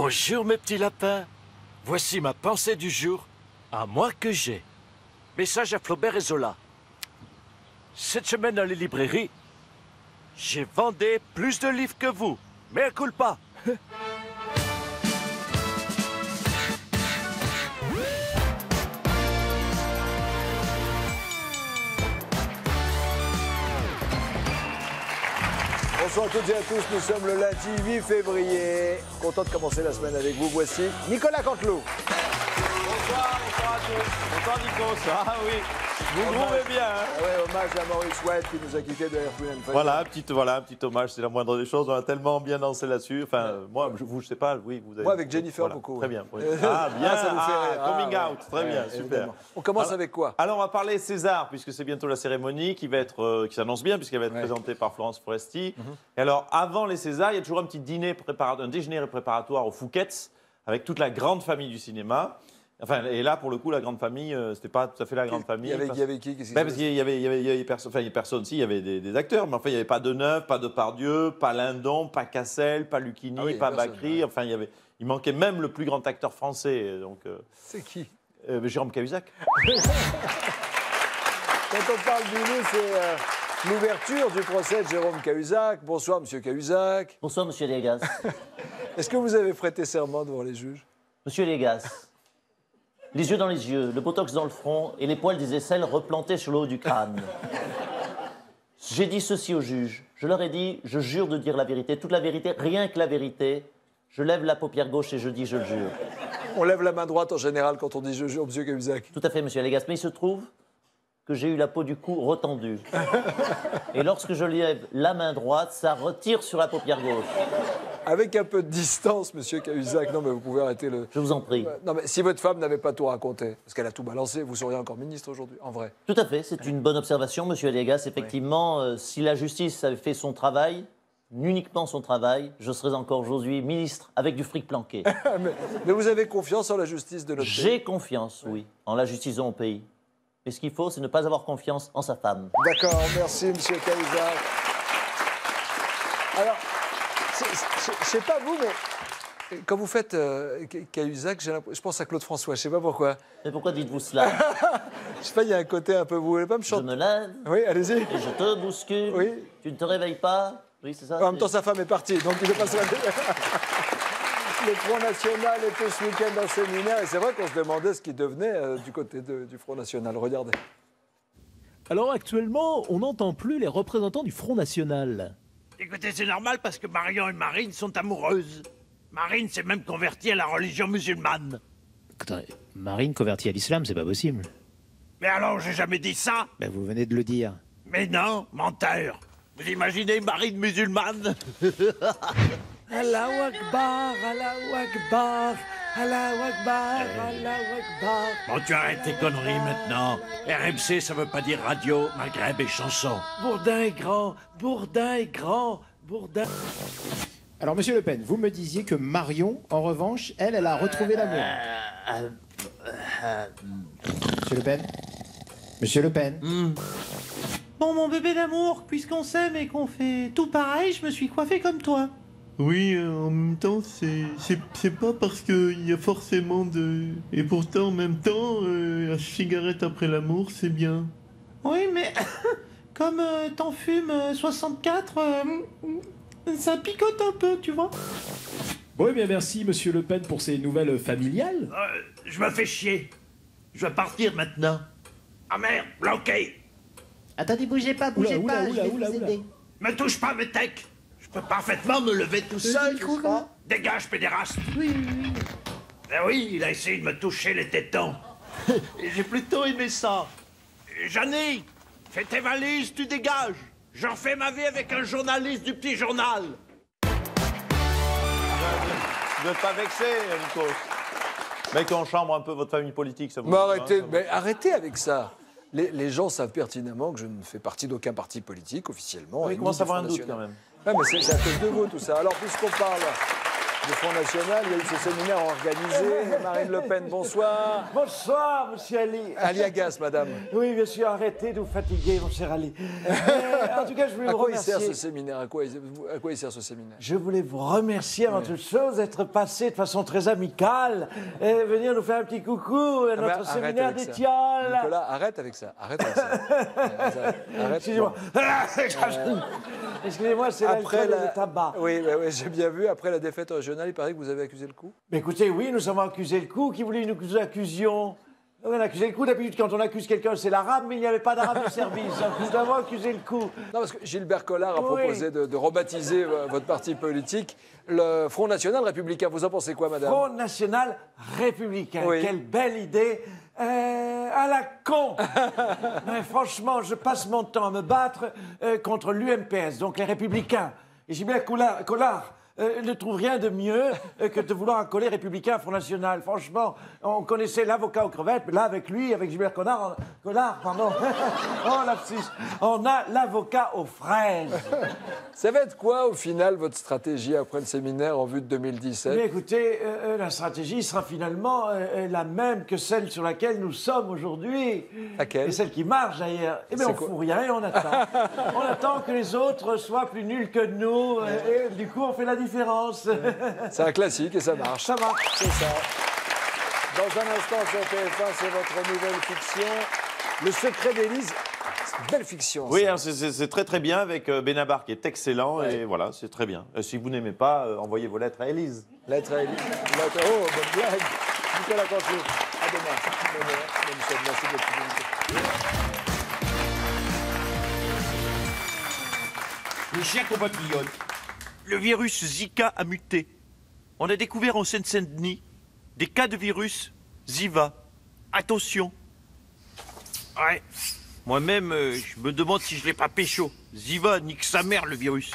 Bonjour mes petits lapins. Voici ma pensée du jour, à moi que j'ai. Message à Flaubert et Zola. Cette semaine dans les librairies, j'ai vendu plus de livres que vous. Mea culpa. Bonsoir à toutes et à tous, nous sommes le lundi 8 février. Content de commencer la semaine avec vous. Voici Nicolas Canteloup. Bonsoir à tous. Bonsoir Nico, ça, oui. Vous trouvez bien, hein? Ouais, hommage à Maurice White qui nous a quittés de Airplane. Voilà, un petit hommage, c'est la moindre des choses. On a tellement bien dansé là-dessus. Enfin, moi, je sais pas, oui, vous avez... Moi, avec Jennifer, voilà, beaucoup. Très bien. Oui. Ah, bien, ça nous fait rire. coming Ah, out, très bien, super. Évidemment. On commence avec quoi? Alors, on va parler César, puisque c'est bientôt la cérémonie qui va être, qui s'annonce bien, puisqu'elle va être présentée par Florence Foresti. Et alors, avant les Césars, il y a toujours un petit dîner un déjeuner préparatoire au Fouquet's, avec toute la grande famille du cinéma. Enfin, et là, pour le coup, la grande famille, c'était pas tout à fait la grande famille. Il y avait qui? Parce qu'il y avait personne, enfin, il y avait personne, si, il y avait des acteurs, mais enfin, il n'y avait pas Deneuve, pas Depardieu, pas Lindon, pas Cassel, pas Lucchini, pas Bacri. Enfin, il manquait même le plus grand acteur français. Donc, c'est qui? Jérôme Cahuzac. Quand on parle du loup, c'est l'ouverture du procès de Jérôme Cahuzac. Bonsoir, monsieur Cahuzac. Bonsoir, monsieur Légas. Est-ce que vous avez prêté serment devant les juges? Monsieur Légas, les yeux dans les yeux, le botox dans le front et les poils des aisselles replantés sur le haut du crâne. J'ai dit ceci aux juges. Je leur ai dit, je jure de dire la vérité, toute la vérité, rien que la vérité. Je lève la paupière gauche et je dis, je le jure. On lève la main droite en général quand on dit je jure, monsieur Cahuzac. Tout à fait, monsieur Légas. Mais il se trouve que j'ai eu la peau du cou retendue. Et lorsque je lève la main droite, ça retire sur la paupière gauche. Avec un peu de distance, monsieur Cahuzac. Non, mais vous pouvez arrêter le... Je vous en prie. Non, mais si votre femme n'avait pas tout raconté, parce qu'elle a tout balancé, vous seriez encore ministre aujourd'hui, en vrai. Tout à fait, c'est une bonne observation, monsieur Légas. Effectivement, si la justice avait fait son travail, uniquement son travail, je serais encore aujourd'hui ministre avec du fric planqué. mais vous avez confiance en la justice de notre pays? J'ai confiance, oui, en la justice de mon pays. Mais ce qu'il faut, c'est ne pas avoir confiance en sa femme. D'accord, merci, monsieur Cahuzac. Alors, je sais pas vous, mais quand vous faites Cahuzac, je pense à Claude François, je sais pas pourquoi. Mais pourquoi dites-vous cela? Je sais pas, il y a un côté un peu... Vous voulez pas me chanter? Je me lève. Oui, allez-y. Et je te bouscule. Oui. Tu ne te réveilles pas. Oui, c'est ça. En même temps, sa femme est partie, donc il est pas... Le Front National était ce week-end en séminaire, et c'est vrai qu'on se demandait ce qui devenait du côté du Front National. Regardez. Alors actuellement, on n'entend plus les représentants du Front National. Écoutez, c'est normal parce que Marion et Marine sont amoureuses. Marine s'est même convertie à la religion musulmane. Écoutez, Marine convertie à l'islam, c'est pas possible. Mais alors, j'ai jamais dit ça? Ben, vous venez de le dire. Mais non, menteur. Vous imaginez Marine musulmane? Allahu Akbar, Allahu Akbar, Allahu Akbar, Allahu Akbar. Bon, tu arrêtes tes conneries maintenant. RMC, ça veut pas dire radio, Maghreb et chanson. Bourdin est grand, Bourdin est grand, Bourdin... Alors, monsieur Le Pen, vous me disiez que Marion, en revanche, elle a retrouvé l'amour. Monsieur Le Pen? Monsieur Le Pen? Bon, mon bébé d'amour, puisqu'on s'aime et qu'on fait tout pareil, je me suis coiffé comme toi. Oui, en même temps, c'est pas parce qu'il y a forcément de... Et pourtant, en même temps, la cigarette après l'amour, c'est bien. Oui, mais comme t'en fumes 64, ça picote un peu, tu vois. Bon, eh bien, merci, monsieur Le Pen, pour ces nouvelles familiales. Je me fais chier. Je vais partir maintenant. Ah merde, bloqué. Attendez, bougez pas, je vais vous aider. Me touche pas, mes tecs. Je peux parfaitement me lever tout seul. Dégage, pédéraste. Oui. Ben oui, il a essayé de me toucher les tétons. Et j'ai plutôt aimé ça. Jeannie, fais tes valises, tu dégages. J'en fais ma vie avec un journaliste du petit journal. Ne pas vexer, Nico. Mais qu'on chambre un peu votre famille politique, ça vous... Arrêtez avec ça. Les gens savent pertinemment que je ne fais partie d'aucun parti politique officiellement. Oui, comment ça va un doute quand même? Ouais, mais c'est à cause de vous tout ça. Alors, puisqu'on parle du Front National. Il y a eu ce séminaire organisé. Marine Le Pen, bonsoir. Bonsoir, monsieur Ali. Ali Agasse, madame. Oui, bien sûr, arrêtez de vous fatiguer, mon cher Ali. En tout cas, je voulais À vous quoi il remercier. sert ce séminaire? À quoi il sert ce séminaire? Je voulais vous remercier avant toute chose d'être passé de façon très amicale et venir nous faire un petit coucou à notre arrête séminaire avec ça. d'Étiole. Nicolas, arrête avec ça. Arrête avec ça. Arrête. Excusez-moi. Excusez-moi, c'est l'alcool et le tabac. Oui, j'ai bien vu. Après la défaite régionale, il paraît que vous avez accusé le coup. Mais écoutez, oui, nous avons accusé le coup. Qui voulait que nous accusions? On a accusé le coup. D'habitude, quand on accuse quelqu'un, c'est l'arabe, mais il n'y avait pas d'arabe de service. Donc nous avons accusé le coup. Non, parce que Gilbert Collard a Oui. proposé de rebaptiser votre parti politique le Front National Républicain. Vous en pensez quoi, madame? Front National Républicain. Oui. Quelle belle idée. À la con. Mais franchement, je passe mon temps à me battre contre l'UMPS, donc les Républicains. Et Gilbert Collard ne trouve rien de mieux que de vouloir accoler républicain à Front National. Franchement, on connaissait l'avocat aux crevettes, mais là, avec lui, avec Gilbert Collard, oh, lapsus, on a l'avocat aux fraises. Ça va être quoi, au final, votre stratégie après le séminaire en vue de 2017? Mais écoutez, la stratégie sera finalement la même que celle sur laquelle nous sommes aujourd'hui. Laquelle? Et celle qui marche, d'ailleurs. Eh bien, C'est on quoi? fout rien et on attend. On attend que les autres soient plus nuls que nous. Et du coup, on fait la différence. C'est un classique et ça marche. Ça marche. C'est ça. Dans un instant sur TF1, c'est votre nouvelle fiction, Le secret d'Élise. C'est une belle fiction. Oui, ça. hein, c'est très très bien avec Benabar qui est excellent et voilà, c'est très bien. Si vous n'aimez pas, envoyez vos lettres à Élise. Lettre à Élise. Oh, bonne blague. Nicolas Canteloup. À demain. Merci de votre fidélité. Mes chers compatriotes, Le virus Zika a muté. On a découvert en Seine-Saint-Denis des cas de virus Ziva. Attention. Ouais. Moi-même, je me demande si je l'ai pas pécho. Ziva nique sa mère, le virus.